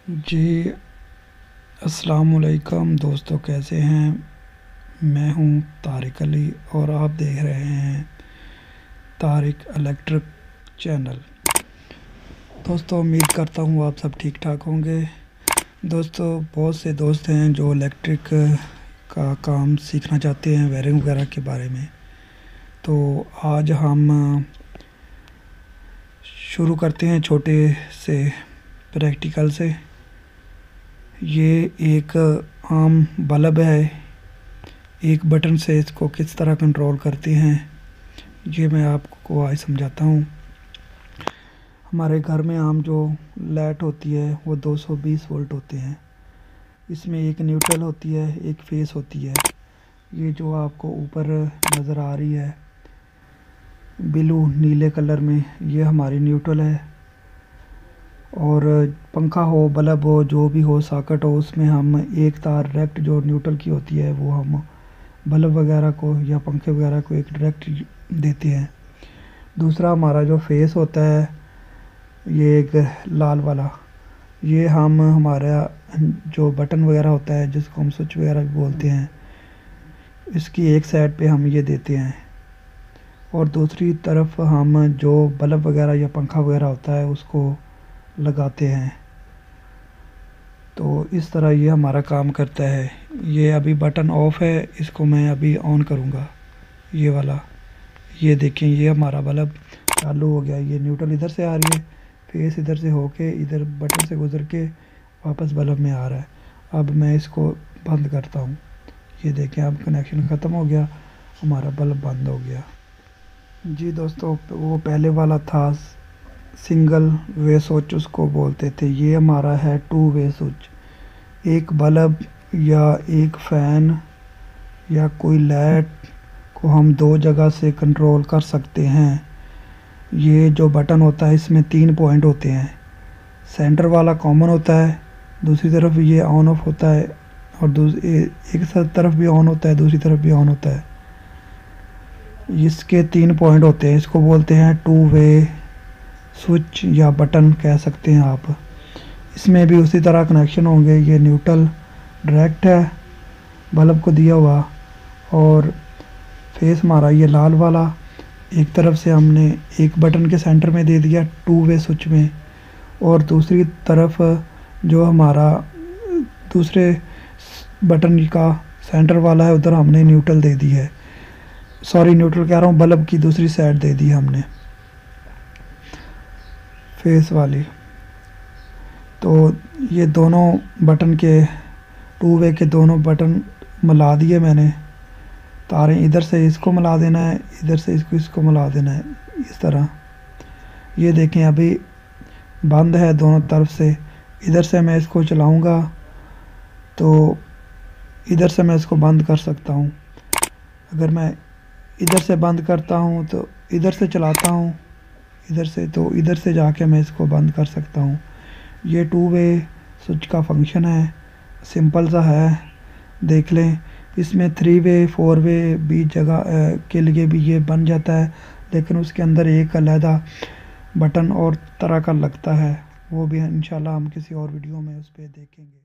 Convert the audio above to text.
जी, अस्सलामुअलैकुम दोस्तों, कैसे हैं। मैं हूं तारिक अली और आप देख रहे हैं तारिक इलेक्ट्रिक चैनल। दोस्तों, उम्मीद करता हूं आप सब ठीक ठाक होंगे। दोस्तों, बहुत से दोस्त हैं जो इलेक्ट्रिक का काम सीखना चाहते हैं, वायरिंग वगैरह के बारे में। तो आज हम शुरू करते हैं छोटे से प्रैक्टिकल से। ये एक आम बल्ब है। एक बटन से इसको किस तरह कंट्रोल करते हैं ये मैं आपको आज समझाता हूँ। हमारे घर में आम जो लाइट होती है वो 220 वोल्ट होते हैं। इसमें एक न्यूट्रल होती है, एक फेस होती है। ये जो आपको ऊपर नज़र आ रही है ब्लू नीले कलर में, ये हमारी न्यूट्रल है। और पंखा हो, बल्ब हो, जो भी हो, सॉकेट हो, उसमें हम एक तार डायरेक्ट जो न्यूट्रल की होती है वो हम बल्ब वगैरह को या पंखे वगैरह को एक डायरेक्ट देते हैं। दूसरा हमारा जो फेस होता है, ये एक लाल वाला, ये हम हमारा जो बटन वगैरह होता है जिसको हम स्विच वगैरह भी बोलते हैं, इसकी एक साइड पे हम ये देते हैं। और दूसरी तरफ हम जो बल्ब वगैरह या पंखा वगैरह होता है उसको लगाते हैं। तो इस तरह ये हमारा काम करता है। ये अभी बटन ऑफ है, इसको मैं अभी ऑन करूँगा, ये वाला। ये देखें, ये हमारा बल्ब चालू हो गया। ये न्यूट्रल इधर से आ रही है, फेस इधर से होके इधर बटन से गुजर के वापस बल्ब में आ रहा है। अब मैं इसको बंद करता हूँ। ये देखें, अब कनेक्शन ख़त्म हो गया, हमारा बल्ब बंद हो गया। जी दोस्तों, वो पहले वाला था सिंगल वे स्विच, उसको बोलते थे। ये हमारा है 2 वे स्विच। एक बल्ब या एक फ़ैन या कोई लाइट को हम 2 जगह से कंट्रोल कर सकते हैं। ये जो बटन होता है इसमें 3 पॉइंट होते हैं। सेंटर वाला कॉमन होता है, दूसरी तरफ ये ऑन ऑफ होता है, और एक तरफ भी ऑन होता है, दूसरी तरफ भी ऑन होता है। इसके 3 पॉइंट होते हैं, इसको बोलते हैं 2 वे स्विच या बटन कह सकते हैं आप। इसमें भी उसी तरह कनेक्शन होंगे। ये न्यूट्रल डायरेक्ट है बल्ब को दिया हुआ, और फेस हमारा ये लाल वाला एक तरफ से हमने एक बटन के सेंटर में दे दिया 2 वे स्विच में, और दूसरी तरफ जो हमारा दूसरे बटन का सेंटर वाला है उधर हमने न्यूट्रल दे दी है। सॉरी, न्यूट्रल कह रहा हूँ, बल्ब की दूसरी साइड दे दी हमने फेस वाली। तो ये दोनों बटन के 2 वे के दोनों बटन मिला दिए मैंने। तारें इधर से इसको मिला देना है, इधर से इसको मिला देना है, इस तरह। ये देखें, अभी बंद है दोनों तरफ से। इधर से मैं इसको चलाऊंगा तो इधर से मैं इसको बंद कर सकता हूँ। अगर मैं इधर से बंद करता हूँ तो इधर से चलाता हूँ, इधर से, तो इधर से जाके मैं इसको बंद कर सकता हूँ। ये 2 वे स्विच का फंक्शन है, सिंपल सा है, देख लें। इसमें 3 वे 4 वे भी जगह के लिए भी ये बन जाता है, लेकिन उसके अंदर एक अलहदा बटन और तरह का लगता है। वो भी इंशाल्लाह हम किसी और वीडियो में उस पर देखेंगे।